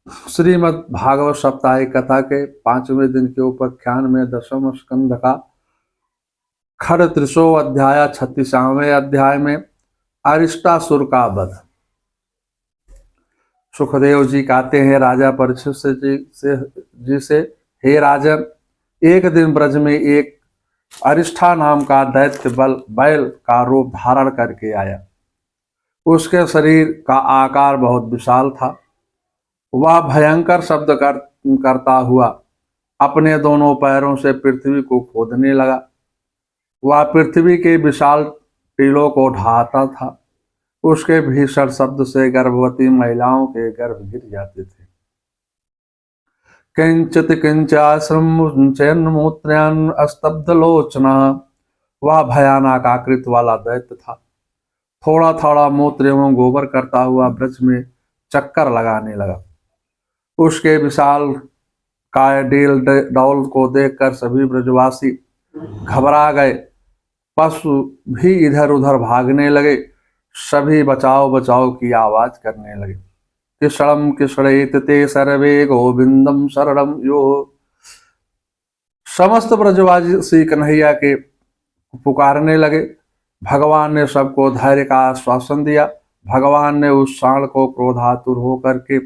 श्रीमद् भागवत साप्ताहिक कथा के 5वें दिन के उपाख्यान में 10वें स्कंद का खड़ अध्याय 36वें अध्याय में अरिष्टासुर का वध। सुखदेव जी कहते हैं राजा परीक्षित जी से, हे राजन, एक दिन ब्रज में एक अरिष्ठा नाम का दैत्य बैल का रूप धारण करके आया। उसके शरीर का आकार बहुत विशाल था। वह भयंकर शब्द करता हुआ अपने दोनों पैरों से पृथ्वी को खोदने लगा। वह पृथ्वी के विशाल टीलों को ढाता था। उसके भीषण शब्द से गर्भवती महिलाओं के गर्भ गिर जाते थे। किंचित किंचाश्रमुत्रयन् अस्तब्ध लोचना। वह भयानक आकृति वाला दैत्य था। थोड़ा थोड़ा मूत्र एवं गोबर करता हुआ ब्रज में चक्कर लगाने लगा। उसके विशाल काय डील डौल को देखकर सभी ब्रजवासी घबरा गए। पशु भी इधर उधर भागने लगे। सभी बचाओ बचाओ की आवाज करने लगे। किशड़म किशड़ेत ते सर्वे गोविंदम शरणम यो। समस्त ब्रजवासी कन्हैया के पुकारने लगे। भगवान ने सबको धैर्य का आश्वासन दिया। भगवान ने उस सांड को क्रोधातुर होकर के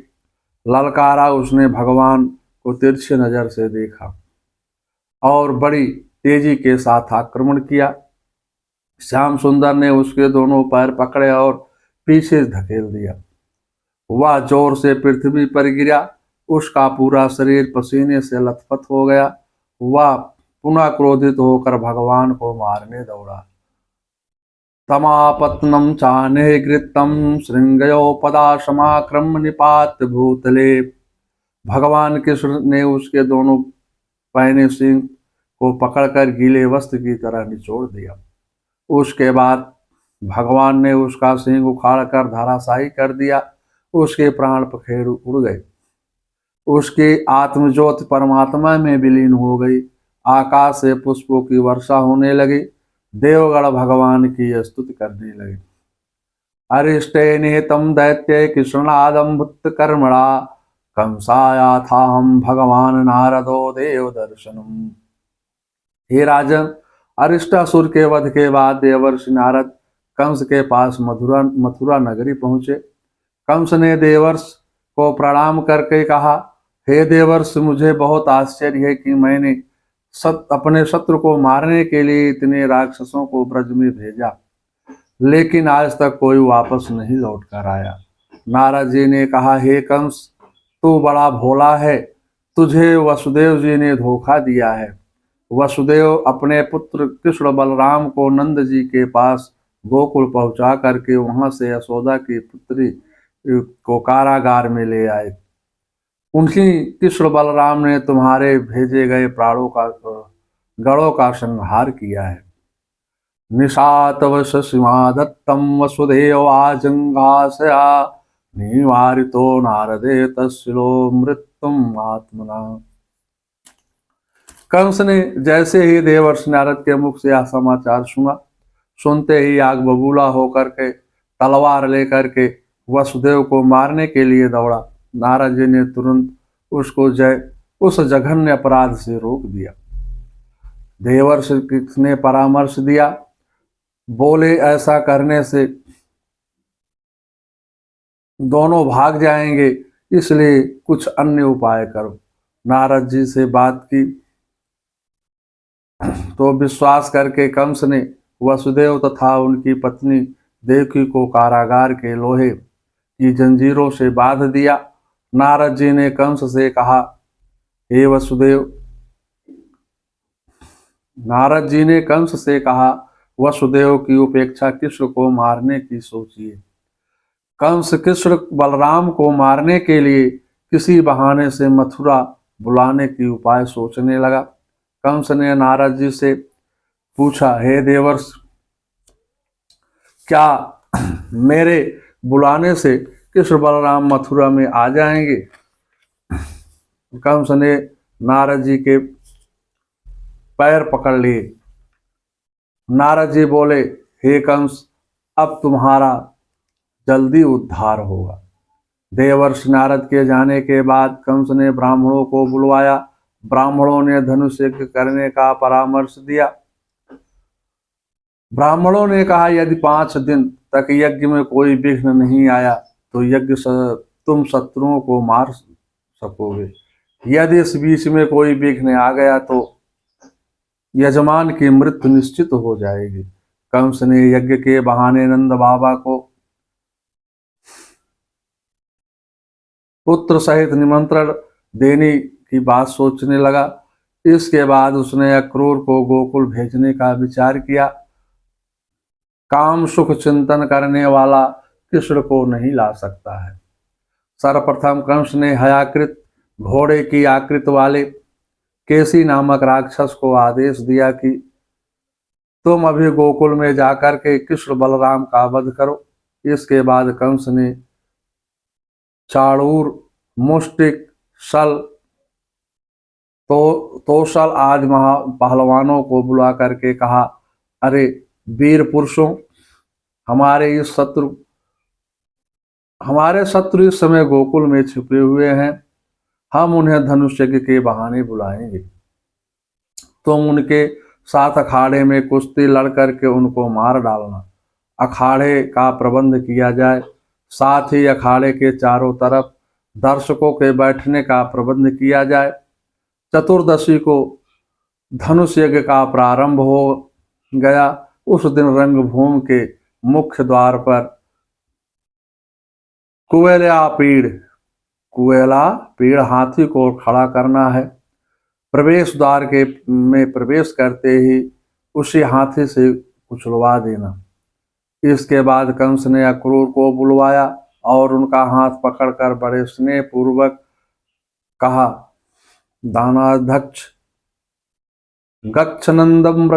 ललकारा। उसने भगवान को तिरछी नजर से देखा और बड़ी तेजी के साथ आक्रमण किया। श्याम सुंदर ने उसके दोनों पैर पकड़े और पीछे धकेल दिया। वह जोर से पृथ्वी पर गिरा। उसका पूरा शरीर पसीने से लथपथ हो गया। वह पुनः क्रोधित होकर भगवान को मारने दौड़ा। तमापत्नम चाने गृतम श्रृंगयो पदा समाक्रम निपात भूतले। भगवान कृष्ण ने उसके दोनों पहने सिंह को पकड़कर गीले वस्त्र की तरह निचोड़ दिया। उसके बाद भगवान ने उसका सिंह उखाड़कर धराशायी कर दिया। उसके प्राण पखेरु उड़ गए। उसकी आत्मज्योति परमात्मा में विलीन हो गई। आकाश से पुष्पों की वर्षा होने लगी। देवगण भगवान की स्तुति करने लगे। अरिष्टे निहितम दैत्य कृष्णादम भुत कर्मणा कंसाया था हम भगवान नारदो देव दर्शनम। हे राजन, अरिष्टासुर के वध के बाद देवर्षि नारद कंस के पास मथुरा नगरी पहुंचे। कंस ने देवर्ष को प्रणाम करके कहा, हे देवर्ष, मुझे बहुत आश्चर्य है कि मैंने अपने शत्रु को मारने के लिए इतने राक्षसों को ब्रज में भेजा, लेकिन आज तक कोई वापस नहीं लौट कर आया। नारद जी ने कहा, हे कंस, तू बड़ा भोला है। तुझे वसुदेव जी ने धोखा दिया है। वसुदेव अपने पुत्र कृष्ण बलराम को नंद जी के पास गोकुल पहुंचा करके वहां से यशोदा की पुत्री को कारागार में ले आए। उन्हीं कृष्ण बलराम ने तुम्हारे भेजे गए प्राणों का गणों का संहार किया है। निशातवश सीमादत्तम वसुदेव आजंघासया निवारितो नारदे तस्लो मृत्युम आत्मना। कंस ने जैसे ही देवर्षि नारद के मुख से यह समाचार सुना, सुनते ही आग बबूला होकर के तलवार लेकर के वसुदेव को मारने के लिए दौड़ा। नारद जी ने तुरंत उसको उस जघन्य अपराध से रोक दिया। देवर्षि ने परामर्श दिया, बोले ऐसा करने से दोनों भाग जाएंगे, इसलिए कुछ अन्य उपाय करो। नारद जी से बात की तो विश्वास करके कंस ने वसुदेव तथा उनकी पत्नी देवकी को कारागार के लोहे की जंजीरों से बांध दिया। नारद जी ने कंस से कहा, हे वसुदेव, नारद जी ने कंस से कहा, वसुदेव की उपेक्षा कृष्ण को मारने की सोचिए। कंस कृष्ण बलराम को मारने के लिए किसी बहाने से मथुरा बुलाने की उपाय सोचने लगा। कंस ने नारद जी से पूछा, हे देवर्ष, क्या मेरे बुलाने से कृष्ण बलराम मथुरा में आ जाएंगे? कंस ने नारद जी के पैर पकड़ लिए। नारद जी बोले, हे कंस, अब तुम्हारा जल्दी उद्धार होगा। देवर्षि नारद के जाने के बाद कंस ने ब्राह्मणों को बुलवाया। ब्राह्मणों ने धनुष यज्ञ करने का परामर्श दिया। ब्राह्मणों ने कहा, यदि 5 दिन तक यज्ञ में कोई विघ्न नहीं आया तो तुम शत्रुओं को मार सकोगे। यदि इस बीच में कोई विघ्न आ गया तो यजमान की मृत्यु निश्चित हो जाएगी। कंस ने यज्ञ के बहाने नंद बाबा को पुत्र सहित निमंत्रण देने की बात सोचने लगा। इसके बाद उसने अक्रूर को गोकुल भेजने का विचार किया। काम सुख चिंतन करने वाला कृष्ण को नहीं ला सकता है। सर्वप्रथम कंस ने हयाकृत घोड़े की आकृति वाले केसी नामक राक्षस को आदेश दिया कि तुम अभी गोकुल में जाकर के कृष्ण बलराम का वध करो। इसके बाद कंस ने चाणूर, मुष्टिक, शल, तोशल आदि पहलवानों को बुला करके कहा, अरे वीर पुरुषों, हमारे शत्रु इस समय गोकुल में छिपे हुए हैं। हम उन्हें धनुष यज्ञ के बहाने बुलाएंगे। तुम उनके साथ अखाड़े में कुश्ती लड़ करके उनको मार डालना। अखाड़े का प्रबंध किया जाए, साथ ही अखाड़े के चारों तरफ दर्शकों के बैठने का प्रबंध किया जाए। चतुर्दशी को धनुष यज्ञ का प्रारंभ हो गया। उस दिन रंगभूमि के मुख्य द्वार पर कुएला पीड़ हाथी को खड़ा करना है। प्रवेश द्वार के में प्रवेश करते ही उसी हाथी से कुचलवा देना। इसके बाद कंस ने अक्रूर को बुलवाया और उनका हाथ पकड़कर बड़े स्नेह पूर्वक कहा, दानाध्यक्ष, गच्छ नंदम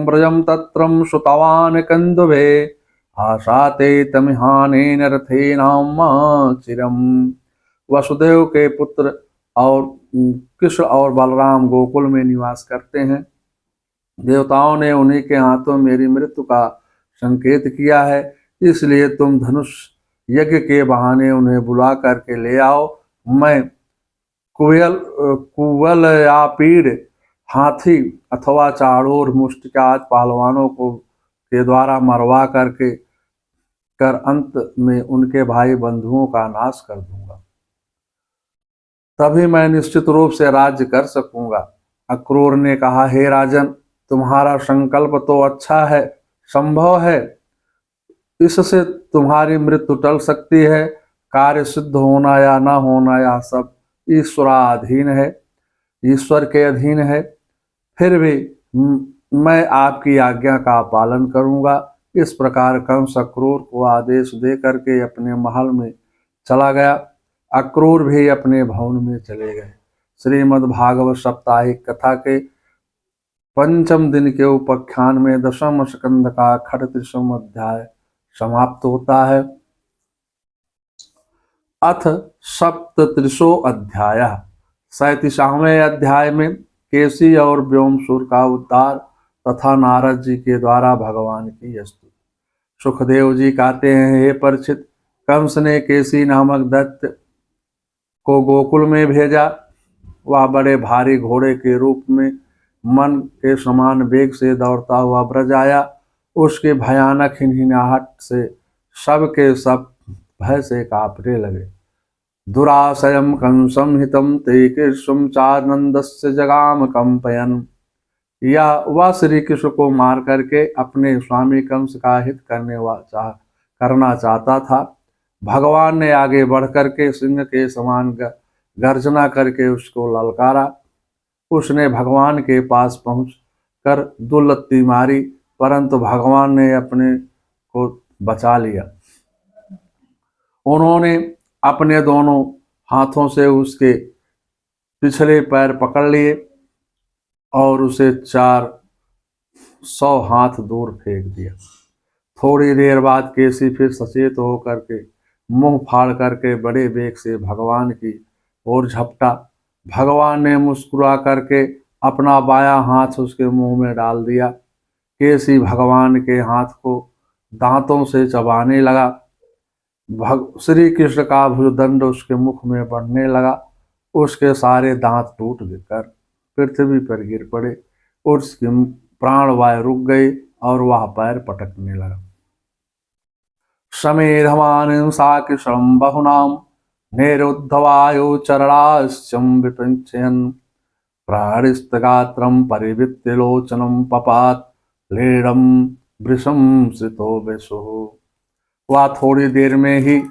व्रजम तत्रम श्रुतवान कंदुभे आशाते तमिहानेन रथेनाम चिरम। वसुदेव के पुत्र और कृष्ण और बलराम गोकुल में निवास करते हैं। देवताओं ने उन्हीं के हाथों मेरी मृत्यु का संकेत किया है, इसलिए तुम धनुष यज्ञ के बहाने उन्हें बुला करके ले आओ। मैं कुवल या पीड़ हाथी अथवा चाड़ूर मुष्टिकात पहलवानों को के द्वारा मरवा कर अंत में उनके भाई बंधुओं का नाश कर दूंगा। तभी मैं निश्चित रूप से राज्य कर सकूंगा। अक्रूर ने कहा, हे राजन, तुम्हारा संकल्प तो अच्छा है, संभव है, इससे तुम्हारी मृत्यु टल सकती है। कार्य सिद्ध होना या न होना यह सब ईश्वराधीन है, ईश्वर के अधीन है। फिर भी मैं आपकी आज्ञा का पालन करूंगा। इस प्रकार कंस अक्रूर को आदेश दे करके अपने महल में चला गया। अक्रूर भी अपने भवन में चले गए। श्रीमद् भागवत साप्ताहिक कथा के 5वें दिन के उपाख्यान में 10वें स्कंद का 38वां अध्याय समाप्त होता है। अथ 37वां अध्याय। 37वें अध्याय में केसी और व्योमसूर का उद्धार तथा नारद जी के द्वारा भगवान की स्तुति। सुखदेव जी कहते हैं, हे परीक्षित, कंस ने केसी नामक दैत्य को गोकुल में भेजा। वह बड़े भारी घोड़े के रूप में मन के समान वेग से दौड़ता हुआ ब्रज आया। उसके भयानक हिनहिनाहट से सब के सब भय से कांपने लगे। दुराशयम कंसम हितम ते कृष्ण चानंदस्य जगाम कंपयन। या वह श्री कृष्ण को मार करके अपने स्वामी कंस का हित करना चाहता था। भगवान ने आगे बढ़ करके सिंह के समान गर्जना करके उसको ललकारा। उसने भगवान के पास पहुंचकर दुलत्ती मारी, परंतु भगवान ने अपने को बचा लिया। उन्होंने अपने दोनों हाथों से उसके पिछले पैर पकड़ लिए और उसे 400 हाथ दूर फेंक दिया। थोड़ी देर बाद केसी फिर सचेत होकर के मुंह फाड़ करके बड़े वेग से भगवान की ओर झपटा। भगवान ने मुस्कुरा करके अपना बायां हाथ उसके मुंह में डाल दिया। केसी भगवान के हाथ को दांतों से चबाने लगा। श्री कृष्ण का भुजदंड उसके मुख में बढ़ने लगा। उसके सारे दांत टूट कर पृथ्वी पर गिर पड़े। उसकी प्राणवायु रुक गई और वह पैर पटकने लगा। समेधमानं किशम बहुनाम निरुद्धवायु चरणाश्चम विपिंचयन् प्राणिस्तगात्रं परिवृत्य लोचनं पपात लीडम वृषम सितो विशुः। वह थोड़ी देर में ही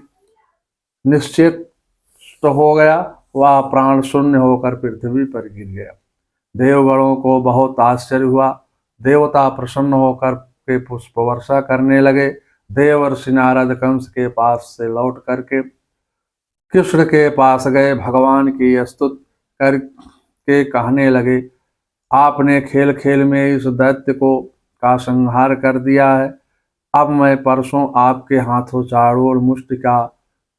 निश्चित हो गया। वह प्राण शून्य होकर पृथ्वी पर गिर गया। देवगणों को बहुत आश्चर्य हुआ। देवता प्रसन्न होकर के पुष्प वर्षा करने लगे। देवर्षि नारद कंस के पास से लौट करके कृष्ण के पास गए। भगवान की स्तुति करके कहने लगे, आपने खेल खेल में इस दैत्य को का संहार कर दिया है। अब मैं परसों आपके हाथों चाड़ोर मुष्टिका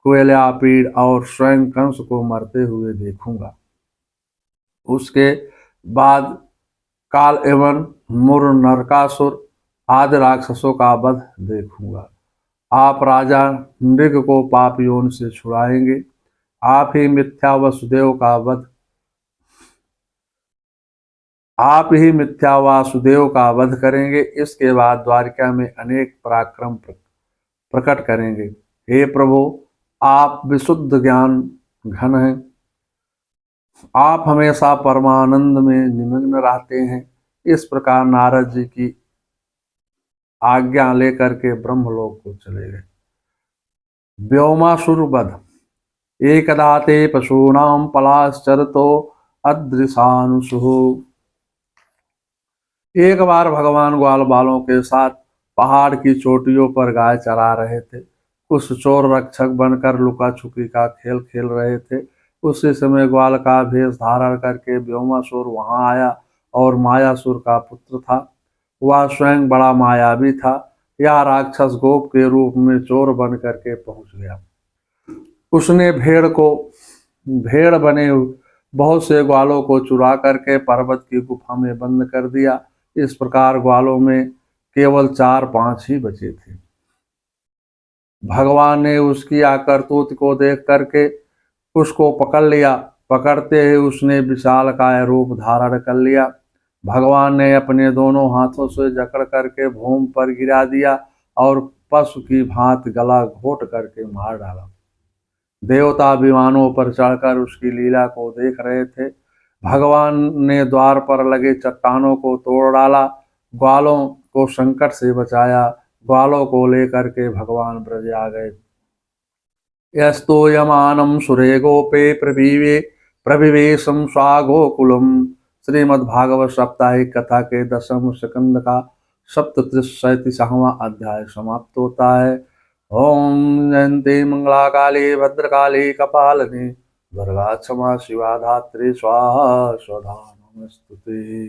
कोयला पीड़ और स्वयं कंस को मरते हुए देखूंगा। उसके बाद काल एवं मुर नरकासुर आदि राक्षसों का वध देखूंगा। आप राजा नृग को पाप योनि से छुड़ाएंगे। आप ही मिथ्या वासुदेव का वध करेंगे। इसके बाद द्वारिका में अनेक पराक्रम प्रकट करेंगे। हे प्रभु, आप विशुद्ध ज्ञान घन हैं। आप हमेशा परमानंद में निमग्न रहते हैं। इस प्रकार नारद जी की आज्ञा लेकर के ब्रह्मलोक को चले गए। व्योमासुर वध। एकदा ते पशूनां पलाश्चरतो अदृशानुषुः। एक बार भगवान ग्वाल बालों के साथ पहाड़ की चोटियों पर गाय चरा रहे थे। कुछ चोर रक्षक बनकर लुका छुपी का खेल खेल रहे थे। उसी समय ग्वाल का भेष धारण करके व्योमासुर वहां आया और मायासुर का पुत्र था। वह स्वयं बड़ा मायावी था। यह राक्षस गोप के रूप में चोर बन करके पहुंच गया। उसने भेड़ बने बहुत से ग्वालों को चुरा करके पर्वत की गुफा में बंद कर दिया। इस प्रकार ग्वालों में केवल 4-5 ही बचे थे। भगवान ने उसकी आकर्तूत को देख करके उसको पकड़ लिया। पकड़ते ही उसने विशालकाय रूप धारण कर लिया। भगवान ने अपने दोनों हाथों से जकड़ करके भूमि पर गिरा दिया और पशु की भांति गला घोट करके मार डाला। देवता विमानों पर चढ़कर उसकी लीला को देख रहे थे। भगवान ने द्वार पर लगे चट्टानों को तोड़ डाला। ग्वालों को संकट से बचाया। ग्वालों को लेकर के भगवान ब्रज आ गए। यस्तूयमानं सुरे गोपे प्रविवेशं स्वागोकुलम्। श्रीमद्भागवत साप्ताहिक कथा के 10वें स्कंद का 37वां अध्याय समाप्त होता है। ओम जयंती मंगला काली भद्रकाली कपालिनी दुर्गा क्षमा शिवा धात्री स्वाहा स्वधा नमस्तुते।